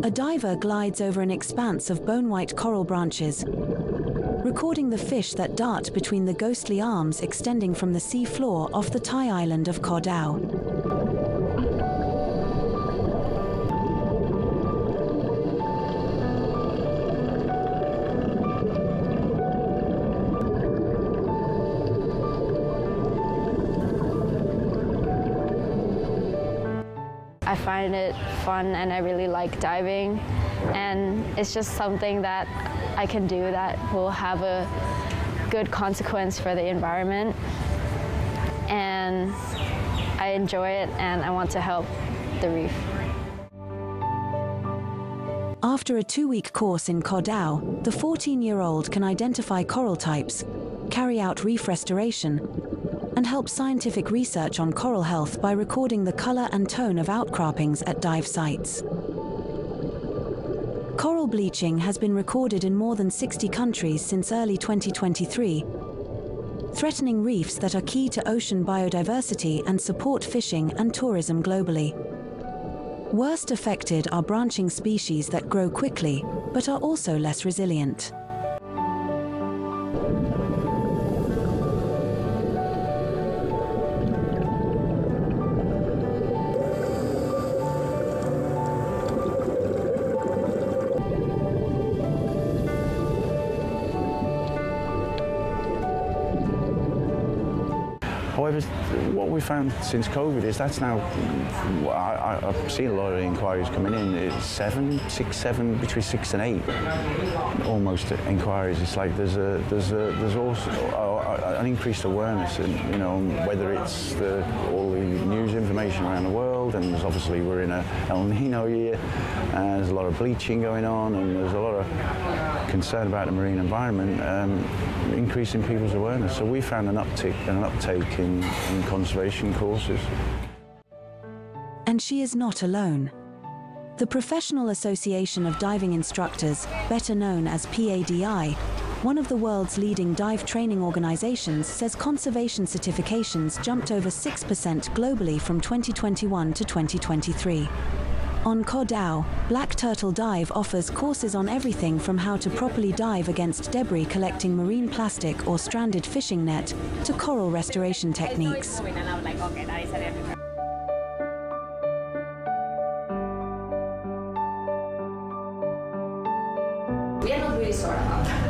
A diver glides over an expanse of bone-white coral branches, recording the fish that dart between the ghostly arms extending from the sea floor off the Thai island of Koh Tao. I find it fun and I really like diving, and it's just something that I can do that will have a good consequence for the environment, and I enjoy it and I want to help the reef. After a 2-week course in Koh Tao, the 14-year-old can identify coral types, carry out reef restoration, and help scientific research on coral health by recording the color and tone of outcroppings at dive sites. Coral bleaching has been recorded in more than 60 countries since early 2023, threatening reefs that are key to ocean biodiversity and support fishing and tourism globally. Worst affected are branching species that grow quickly, but are also less resilient. However, what we found since COVID is that's now, I've seen a lot of inquiries coming in, it's 7, between 6 and 8, almost inquiries. It's like there's also an increased awareness, and you know, whether it's all the news information around the world, and there's obviously we're in a El Nino year, and there's a lot of bleaching going on, and there's a lot of concern about the marine environment, increasing people's awareness. So we found an uptick and an uptake in conservation courses. And she is not alone. The Professional Association of Diving Instructors, better known as PADI, one of the world's leading dive training organizations, says conservation certifications jumped over 6% globally from 2021 to 2023. On Koh Tao, Black Turtle Dive offers courses on everything from how to properly dive against debris collecting marine plastic or stranded fishing net to coral restoration techniques. We are not really sure about that.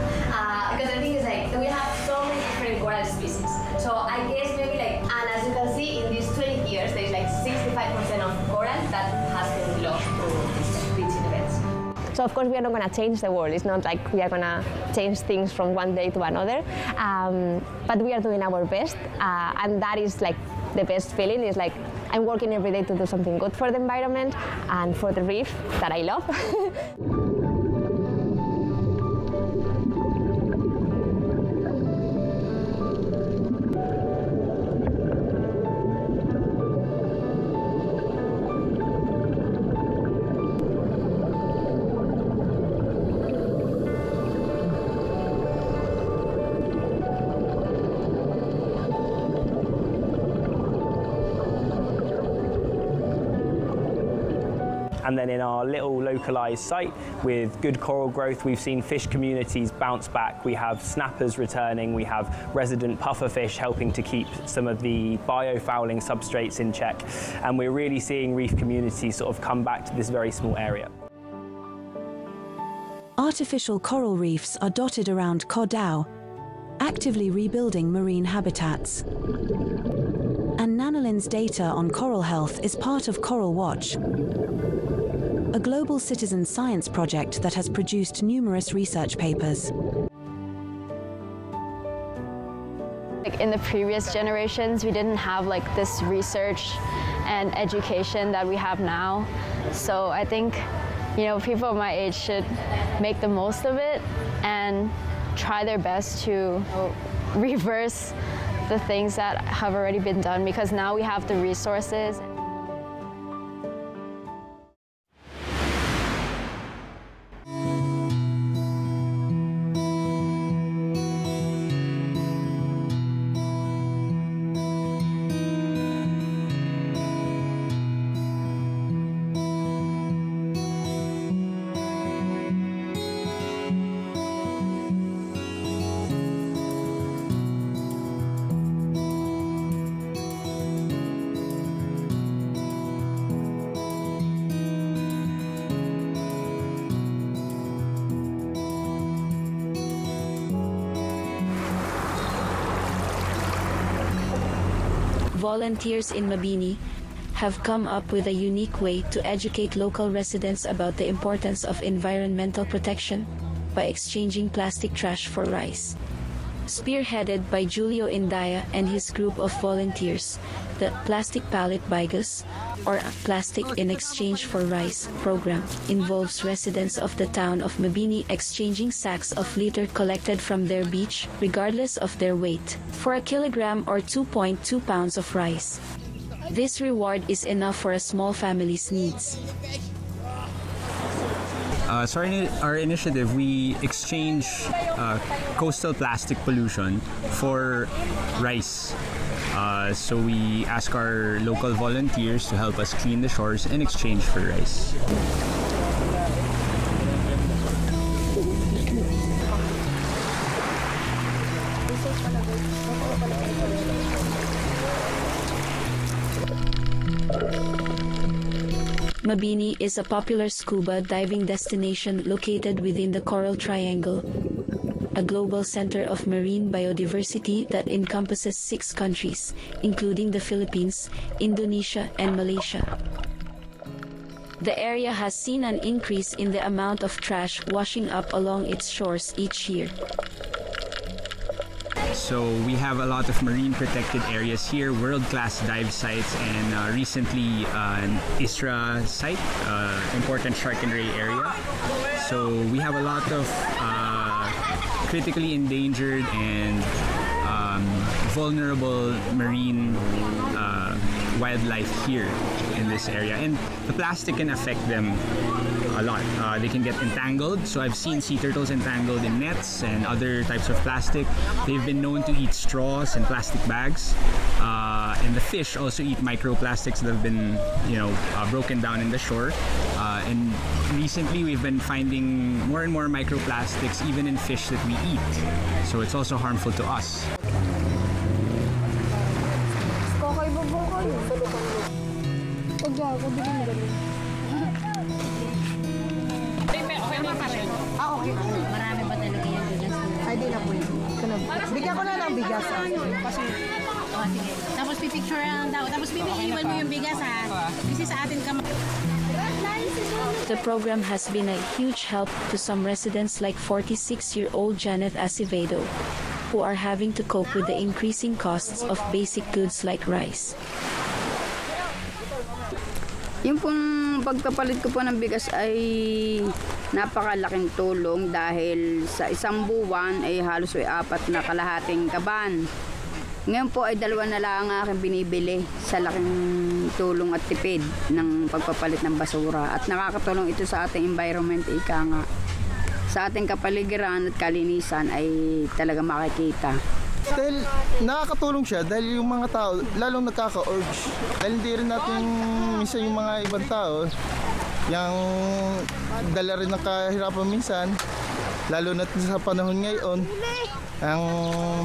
Because the thing is, like, we have so many different coral species. So I guess maybe like, and as you can see, in these 20 years, there's like 65% of coral that has been lost to these bleaching events. So of course we are not going to change the world. It's not like we are going to change things from one day to another. But we are doing our best, and that is like the best feeling. Is like I'm working every day to do something good for the environment and for the reef that I love. And then in our little localised site with good coral growth, we've seen fish communities bounce back. We have snappers returning, we have resident pufferfish helping to keep some of the biofouling substrates in check. And we're really seeing reef communities sort of come back to this very small area. Artificial coral reefs are dotted around Koh Tao, actively rebuilding marine habitats. And Nanolin's data on coral health is part of Coral Watch, a global citizen science project that has produced numerous research papers. Like in the previous generations, we didn't have like this research and education that we have now. So I think, you know, people my age should make the most of it and try their best to reverse the things that have already been done, because now we have the resources. volunteers in Mabini have come up with a unique way to educate local residents about the importance of environmental protection by exchanging plastic trash for rice. Spearheaded by Julio Indaya and his group of volunteers, the Plastic Pallet Bigas, or Plastic in Exchange for Rice program, involves residents of the town of Mabini exchanging sacks of litter collected from their beach, regardless of their weight, for a kilogram or 2.2 pounds of rice. This reward is enough for a small family's needs. So our initiative, we exchange coastal plastic pollution for rice. So we ask our local volunteers to help us clean the shores in exchange for rice. Mabini is a popular scuba diving destination located within the Coral Triangle, a global center of marine biodiversity that encompasses 6 countries, including the Philippines, Indonesia, and Malaysia. The area has seen an increase in the amount of trash washing up along its shores each year. So we have a lot of marine protected areas here, world-class dive sites, and recently an ISRA site, important shark and ray area. So we have a lot of critically endangered and vulnerable marine wildlife here in this area, and the plastic can affect them a lot. They can get entangled, so I've seen sea turtles entangled in nets and other types of plastic. They've been known to eat straws and plastic bags, and the fish also eat microplastics that have been, broken down in the shore. And recently we've been finding more and more microplastics even in fish that we eat, so it's also harmful to us. Okay. Marami ba talaga yung bigas? Ay, di na po yun. Bigyan ko na ng bigas. Sige. Tapos pipicture lang daw. Tapos iwan mo yung bigas, ha? Kasi sa atin ka. The program has been a huge help to some residents like 46-year-old Janet Acevedo, who are having to cope with the increasing costs of basic goods like rice. Yung pong pagkapalit ko po ng bigas ay napakalaking tulong dahil sa isang buwan ay halos ay 4 na kalahating kaban. Ngayon po ay 2 na lang ang aking binibili sa laking tulong at tipid ng pagpapalit ng basura. At nakakatulong ito sa ating environment, ika nga. Sa ating kapaligiran at kalinisan ay talaga makikita. Dahil nakakatulong siya dahil yung mga tao lalong nagkaka-urge. Dahil hindi rin natin minsan yung mga ibang tao yung dala rin ng kahirapan minsan, lalo na sa panahon ngayon ang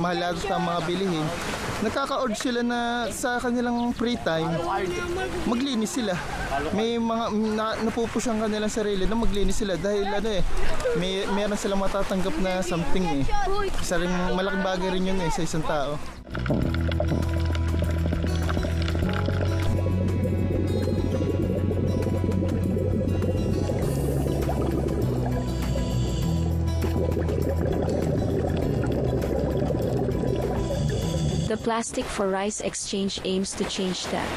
mahal sa mga bilihin. Nakaka-urge sila na sa kanilang free time maglinis sila. May mga napupush ang kanilang sarili na maglinis sila dahil meron silang matatanggap na something . Isa rin malaking bagay rin yun sa isang tao. The Plastic for Rice exchange aims to change that.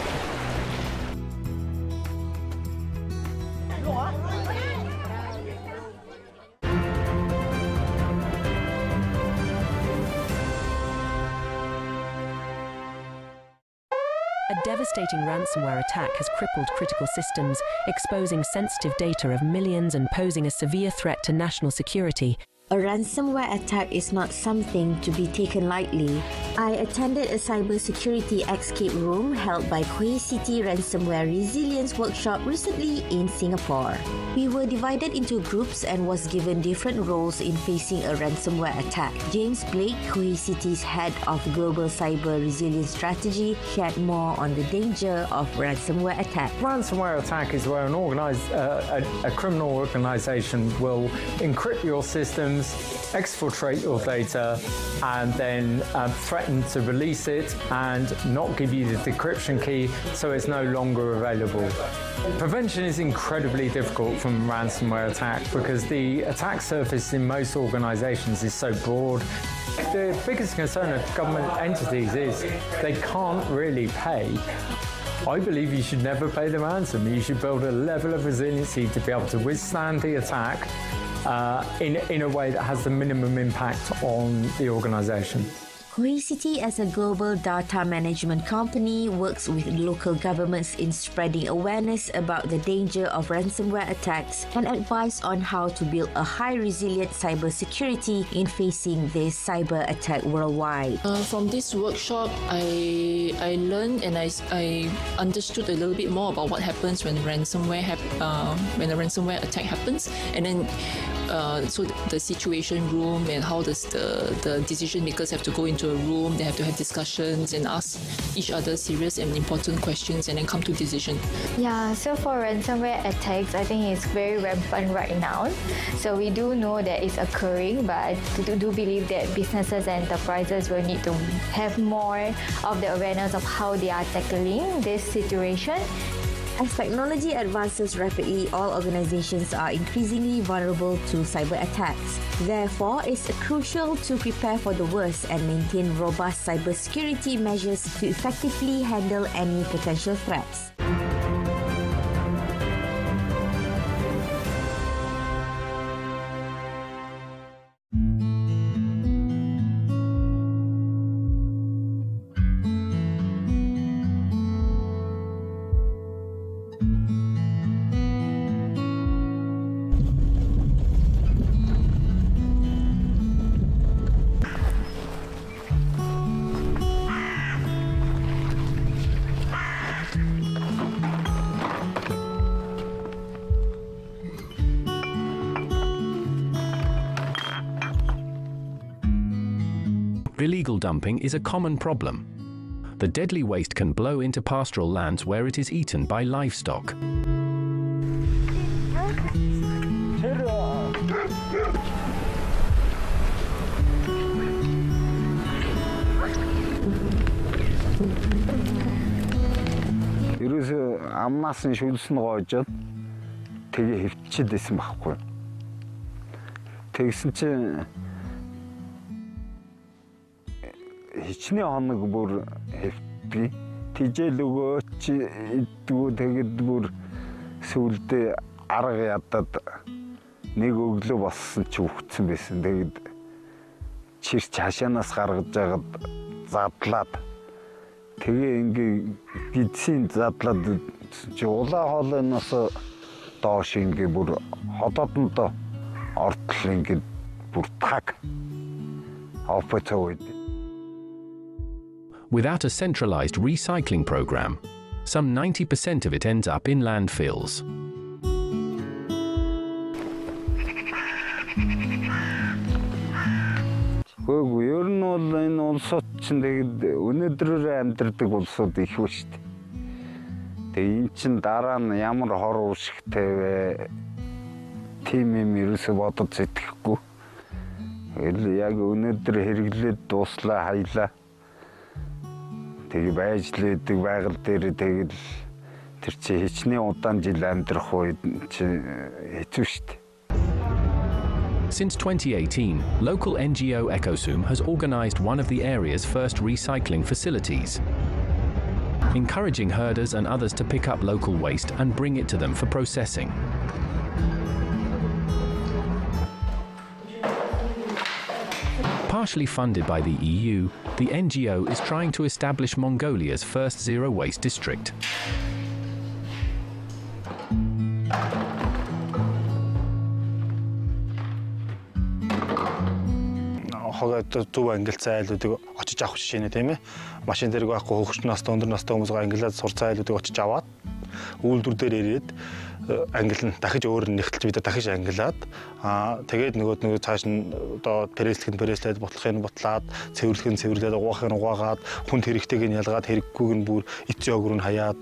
A devastating ransomware attack has crippled critical systems, exposing sensitive data of millions and posing a severe threat to national security. A ransomware attack is not something to be taken lightly. I attended a cybersecurity escape room held by Ikuti Ransomware Resilience Workshop recently in Singapore. We were divided into groups and was given different roles in facing a ransomware attack. James Blake, Ikuti's head of global cyber resilience strategy, shared more on the danger of ransomware attack. Ransomware attack is where a criminal organisation will encrypt your systems systems, exfiltrate your data, and then threaten to release it and not give you the decryption key so it's no longer available. Prevention is incredibly difficult from a ransomware attack because the attack surface in most organizations is so broad. The biggest concern of government entities is they can't really pay. I believe you should never pay the ransom. You should build a level of resiliency to be able to withstand the attack in a way that has the minimum impact on the organization. Cohesity, as a global data management company, works with local governments in spreading awareness about the danger of ransomware attacks and advice on how to build a high-resilient cybersecurity in facing this cyber attack worldwide. From this workshop, I learned and I understood a little bit more about what happens when ransomware when a ransomware attack happens, and then so the situation room and how does the decision makers have to go into a room, they have to have discussions and ask each other serious and important questions and then come to decision. Yeah, so for ransomware attacks, I think it's very rampant right now. So we do know that it's occurring, but I do believe that businesses and enterprises will need to have more of the awareness of how they are tackling this situation. As technology advances rapidly, all organizations are increasingly vulnerable to cyber attacks. Therefore, it's crucial to prepare for the worst and maintain robust cybersecurity measures to effectively handle any potential threats. Illegal dumping is a common problem. The deadly waste can blow into pastoral lands where it is eaten by livestock. ерөөсөө амнаас нь шүлсэн гоожод тэгээ хөвчдээсэн байхгүй. Тэгсэн чинь хичнээн хоног бүр хөвтгий. Тижэл өгөөч иддгүү тэгэд бүр сүулдэ арга ядад нэг өглөө болсон чи үхсэн байсан. Тэгэд чирч хашаанаас гаргаж жагаад задлаад тэгээ ингээ гидсийн задлаад чи улаан хоолойноос доош ингээ бүр ходоодонд ортол ингээ бүр таг авпацаад. Without a centralized recycling program, some 90% of it ends up in landfills. Хөөгүй ер нь бол энэ улсууд чинь тэгээд өнөөдрөөр амьдардаг улсууд их ба шүү дээ. Тэгээд эн чинь дараа нь ямар хор уушигтай вэ? Тим юм ерөөсөө бодож сэтгэхгүй. Яг өнөөдөр хэрэглээд дуслаа хаялаа. Тэгээ байж л байдаг байгаль дээр тэгэл тэр чи хичнээн удаан жил амьдрах үед чи хэцүү шүү дээ. Since 2018, local NGO Ecosum has organized one of the area's first recycling facilities, encouraging herders and others to pick up local waste and bring it to them for processing. Partially funded by the EU, the NGO is trying to establish Mongolia's first zero-waste district. Зөв ангил цайлуудыг очиж авах жишээ нэ тийм ээ. Машин дээр байхгүй хөгжсөн настай өндөр настай хүмүүс ангилаад сур цайлуудыг очиж аваад үйлдвэр дээр ирээд ангил нь дахиж өөр нь нэгтэлж бид дахиж ангилаад тэгээд нөгөө цааш нь одоо пресслэх нь пресслээд ботлохын ботлаад цэвэрлэх нь цэвэрлээд угаахыг нь угаагаад хүнд хэрэгтэйг нь ялгаад хэрэггүйг нь бүр эцсийн өгөр нь хаяад.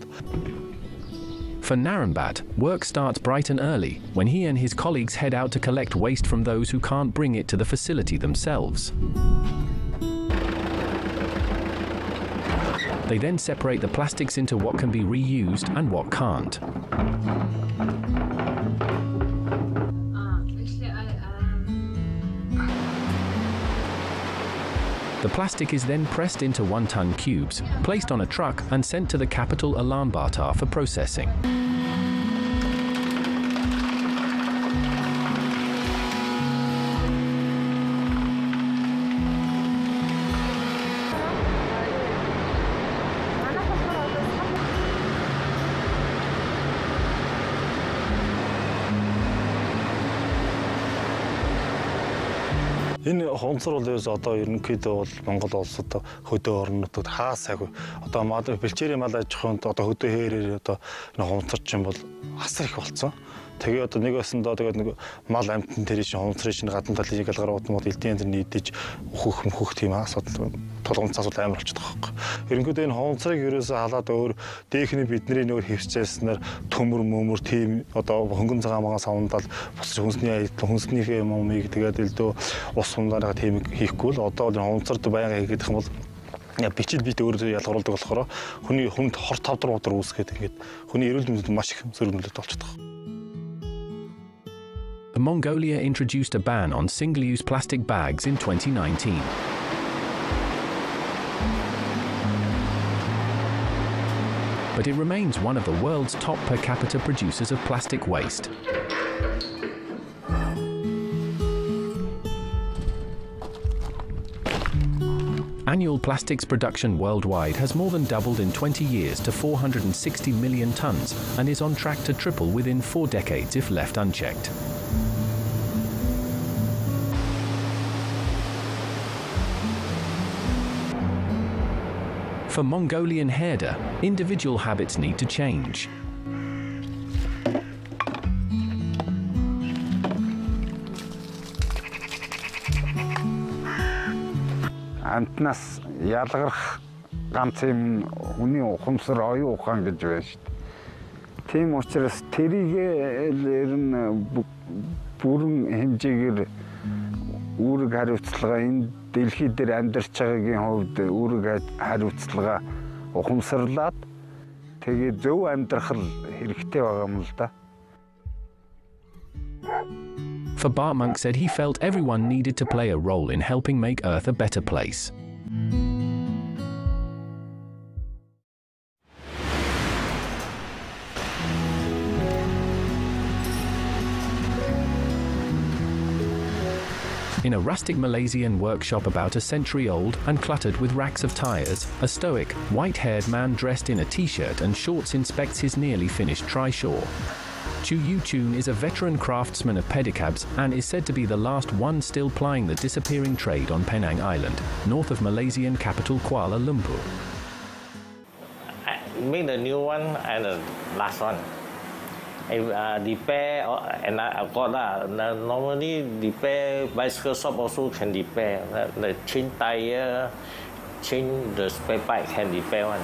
For Narambat, work starts bright and early when he and his colleagues head out to collect waste from those who can't bring it to the facility themselves. They then separate the plastics into what can be reused and what can't. The plastic is then pressed into 1-ton cubes, placed on a truck and sent to the capital Ulaanbaatar for processing. Энэ хонцор бол одоо ерөнхийдөө бол Монгол улсад хөдөө орнуудад хаа сайгүй одоо бэлчээрийн мал аж ахуйнд одоо хөдөө хээрээр одоо энэ хонцорч юм бол асар их болцсон. Тэгээ одоо нэг басндаа тэгээд нэг мал амьтан тэр чинь хонцрын чинь гадна талын галгарууд мод элдийн тэр нийдэж өөхөх тийм асуудал тулгамц асуудал амар болчиход байгаа хэрэг. Ерөнхийдөө энэ хонцрыг ерөөсөө халаад өөр дээхний бидний нөр хөвчээснээр төмөр мөмөр тийм одоо хөнгөн цагаан магаа савндал бус хүнснийхээ момыг тэгээд элдөө ус сундараа тийм хийхгүй л одоо бол хонцорд байнга хийгээд их юм бол бичил бит өөрөө ялгаруулдаг болохоор хүнд хор тавдар бодор үүсгээд ингээд хүний эрүүл мэндэд маш их сөргөлт болчиход байгаа. Mongolia introduced a ban on single-use plastic bags in 2019. But it remains one of the world's top per capita producers of plastic waste. Annual plastics production worldwide has more than doubled in 20 years to 460 million tons and is on track to triple within 4 decades if left unchecked. For Mongolian herder, individual habits need to change. Амтнаас ялгарх ганц юм хүний ухамсар оюун ухаан гэж байна шүү дээ. Тийм учраас тэрийг ер нь бүрэн хэмжээгээр үүрэг хариуцлага энэ дэлхий дээр амьдарч байгаагийн хувьд үүрэг хариуцлага ухамсарлаад тэгээд зөв амьдрах хэрэгтэй байгаа юм л да. For Bartmonk said he felt everyone needed to play a role in helping make Earth a better place. In a rustic Malaysian workshop about a century old and cluttered with racks of tyres, a stoic, white-haired man dressed in a t-shirt and shorts inspects his nearly finished trishaw. Chu Yu Chun is a veteran craftsman of Pedicabs and is said to be the last one still plying the disappearing trade on Penang Island, north of Malaysian capital Kuala Lumpur. I make the new one and the last one. Repair and I got normally repair bicycle shop also can repair. The change tire, change the spare part can repair one.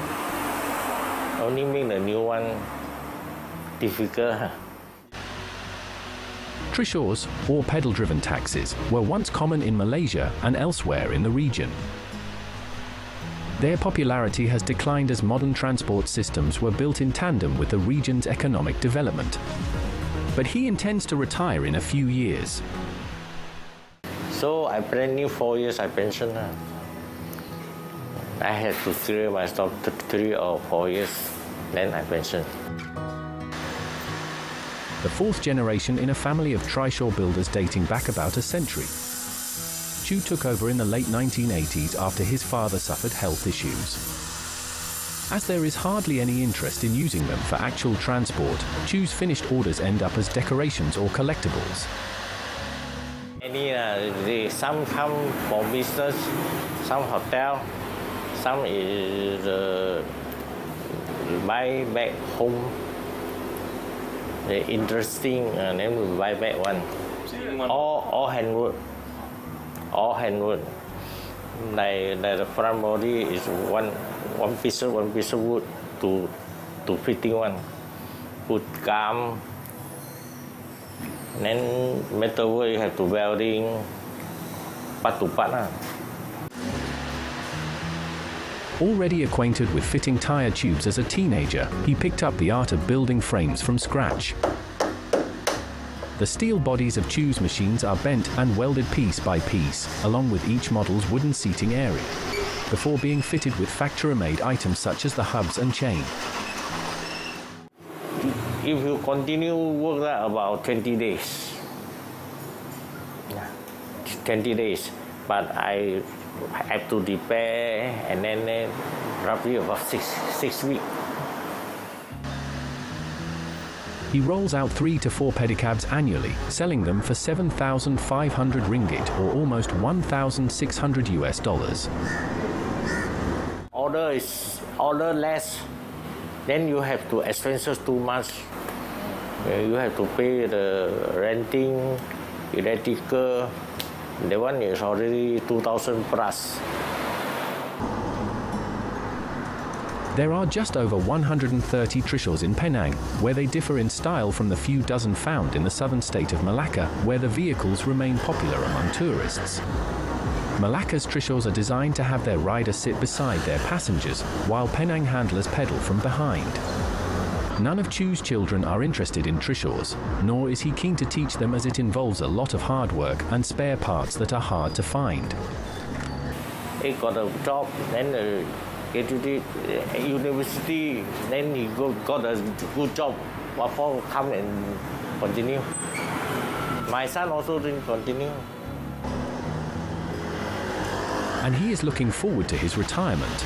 Only make the new one difficult. Trishaws, or pedal-driven taxis, were once common in Malaysia and elsewhere in the region. Their popularity has declined as modern transport systems were built in tandem with the region's economic development. But he intends to retire in a few years. So I plan new 4 years I pension. I had to clear myself 3 or 4 years, then I pension. The fourth generation in a family of trishaw builders dating back about a century. Chu took over in the late 1980s after his father suffered health issues. As there is hardly any interest in using them for actual transport, Chu's finished orders end up as decorations or collectibles. Some come for business, some hotel, some is buy back home. They're interesting, and then we buy back one. All handwood. All handwood. Like the front body is one piece of wood to fitting one. put gum. Then metal work you have to welding, part to part. Already acquainted with fitting tyre tubes as a teenager, he picked up the art of building frames from scratch. The steel bodies of Chu's machines are bent and welded piece by piece, along with each model's wooden seating area, before being fitted with factory-made items such as the hubs and chain. If you continue work that about 20 days. 20 days, but I have to repair and then roughly about six weeks. He rolls out 3 to 4 pedicabs annually, selling them for 7,500 ringgit or almost $1,600. Order less, then you have to expenses too much. You have to pay the renting, electrical. The one is already 2,000 plus. There are just over 130 trishos in Penang, where they differ in style from the few dozen found in the southern state of Malacca, where the vehicles remain popular among tourists. Malacca's trishos are designed to have their rider sit beside their passengers, while Penang handlers pedal from behind. None of Chu's children are interested in trishos, nor is he keen to teach them as it involves a lot of hard work and spare parts that are hard to find. He got a job, then get to the university, then he got a good job. Before come and continue. My son also didn't continue. And he is looking forward to his retirement.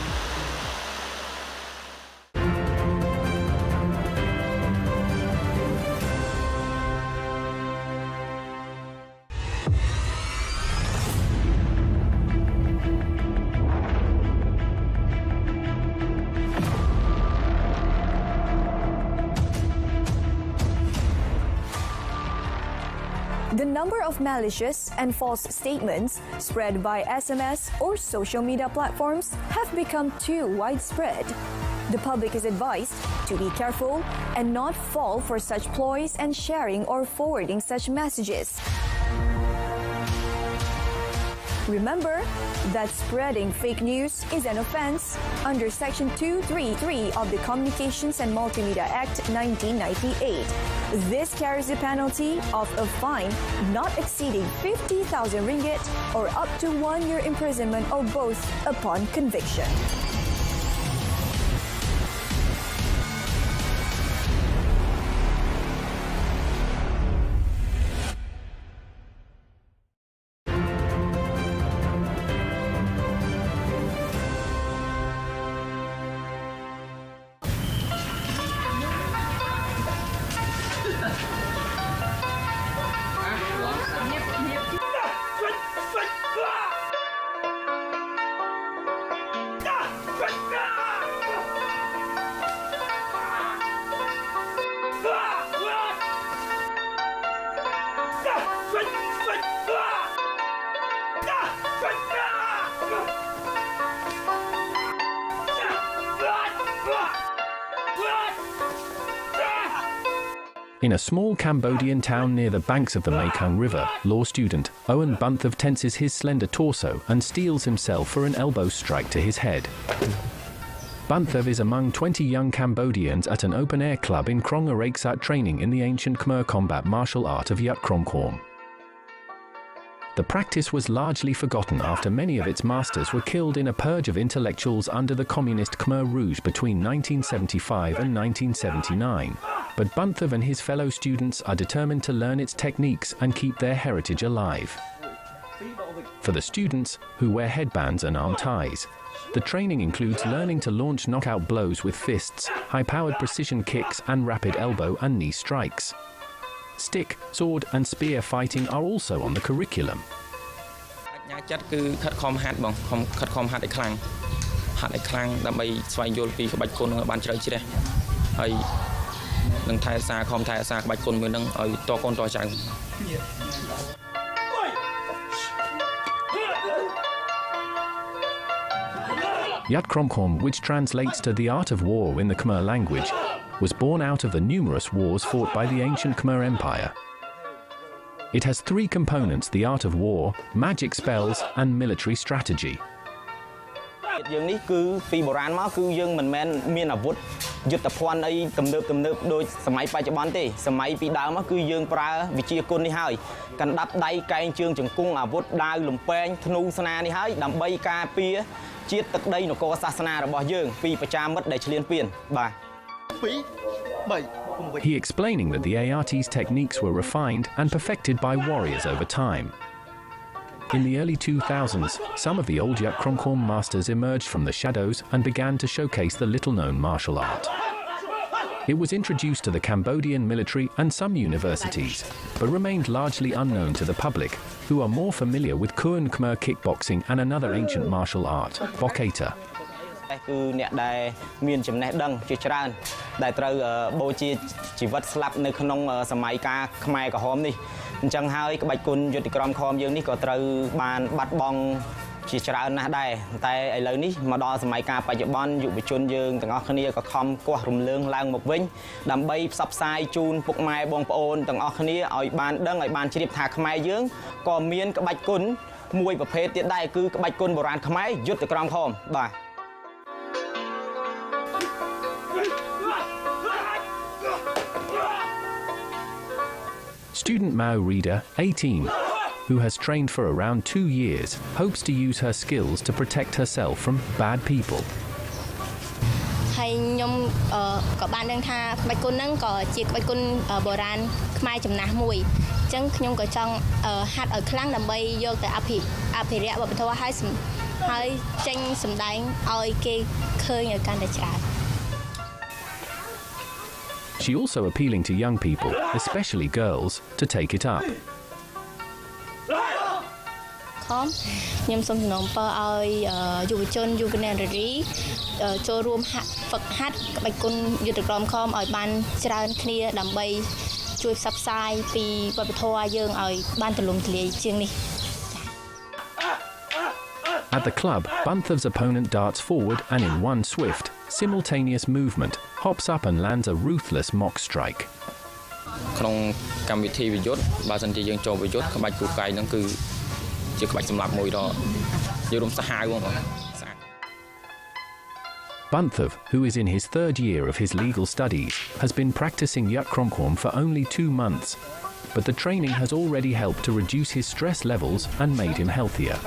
The number of malicious and false statements spread by SMS or social media platforms have become too widespread. The public is advised to be careful and not fall for such ploys and sharing or forwarding such messages. Remember that spreading fake news is an offense under Section 233 of the Communications and Multimedia Act 1998. This carries the penalty of a fine not exceeding 50,000 ringgit or up to 1 year imprisonment or both upon conviction. In a small Cambodian town near the banks of the Mekong River, law student Owen Bunthav tenses his slender torso and steels himself for an elbow strike to his head. Bunthav is among 20 young Cambodians at an open-air club in Krong Araksat training in the ancient Khmer combat martial art of Yat Krongkorn. The practice was largely forgotten after many of its masters were killed in a purge of intellectuals under the communist Khmer Rouge between 1975 and 1979. But Bunthav and his fellow students are determined to learn its techniques and keep their heritage alive. For the students, who wear headbands and arm ties, the training includes learning to launch knockout blows with fists, high-powered precision kicks and rapid elbow and knee strikes. Stick, sword and spear fighting are also on the curriculum. Yat Krongkorn, which translates to the art of war in the Khmer language, was born out of the numerous wars fought by the ancient Khmer Empire. It has three components: the art of war, magic spells, and military strategy. យើងនេះគឺពីបុរាណមកគឺយើងមិនមែនមានអាវុធយុទ្ធភ័ណ្ឌអីទំនើបដូចសម័យបច្ចុប្បន្នទេសម័យពីដើមមកគឺយើងប្រើវិជាគុណនេះហើយកណ្ដាប់ដៃកែងជើងជង្គង់អាវុធដាវលំពែងធ្នូស្នានេះហើយដើម្បីការពារជាតិទឹកដីនគរសាសនារបស់យើងពីប្រជាមិត្តដែលឈ្លានពានបាទ He explaining that the ART's techniques were refined and perfected by warriors over time. In the early 2000s, some of the old Yat Kromkorm masters emerged from the shadows and began to showcase the little-known martial art. It was introduced to the Cambodian military and some universities, but remained largely unknown to the public, who are more familiar with Kuan Khmer kickboxing and another ancient martial art, Bokata. គឺអ្នកដែលមានចំណេះដឹងជាច្រើនដែលត្រូវបូជាជីវិតស្លាប់នៅក្នុងសម័យកាលខ្មែរក្រហមនេះអញ្ចឹងហើយក្បាច់គុណយុទ្ធក្រមខមយើងនេះក៏ត្រូវបានបាត់បង់ជាច្រើនណាស់ដែរតែឥឡូវនេះមកដល់សម័យកាលបច្ចុប្បន្នយុវជនយើងទាំងអស់គ្នាក៏ខំគាស់រំលើងឡើងមកវិញដើម្បីផ្សព្វផ្សាយជូនពុកម៉ែបងប្អូនទាំងអស់គ្នាឲ្យបានដឹងឲ្យបានជ្រាបថាខ្មែរយើងក៏មានក្បាច់គុណមួយប្រភេទទៀតដែរគឺក្បាច់គុណបុរាណខ្មែរយុទ្ធក្រមខមបាទ Student Mao Rita, 18, who has trained for around 2 years, hopes to use her skills to protect herself from bad people. ហើយខ្ញុំក៏បានដឹងថាក្បាច់គុណហ្នឹងក៏ជាក្បាច់គុណបុរាណខ្មែរចំណាស់មួយអញ្ចឹងខ្ញុំក៏ចង់ហាត់ឲ្យខ្លាំងដើម្បីយកទៅអភិរក្សវប្បធម៌ហើយចេញសម្ដែងឲ្យគេឃើញឲ្យកាន់តែច្រើន She also appealing to young people, especially girls, to take it up. ខ្ញុំសូមសំណូមពរឲ្យយុវជនយុវនារីចូលរួមហ្វឹកហាត់ក្បាច់គុណយុទ្ធក្រមខមឲ្យបានច្រើនគ្នាដើម្បីជួយផ្សព្វផ្សាយពីវប្បធម៌យើងឲ្យបានទូលំទូលាយជាងនេះ At the club, Bunthav's opponent darts forward and in one swift, simultaneous movement, hops up and lands a ruthless mock strike. ក្នុងកម្មវិធីវិយុទ្ធបើសិនជាយើងចូលវិយុទ្ធក្បាច់គូកាយហ្នឹងគឺជាក្បាច់សម្លាប់មួយដល់យើងរំសាហាវហ្មង Bunthav, who is in his third year of his legal studies, has been practicing Yat Kromkorm for only 2 months, but the training has already helped to reduce his stress levels and made him healthier.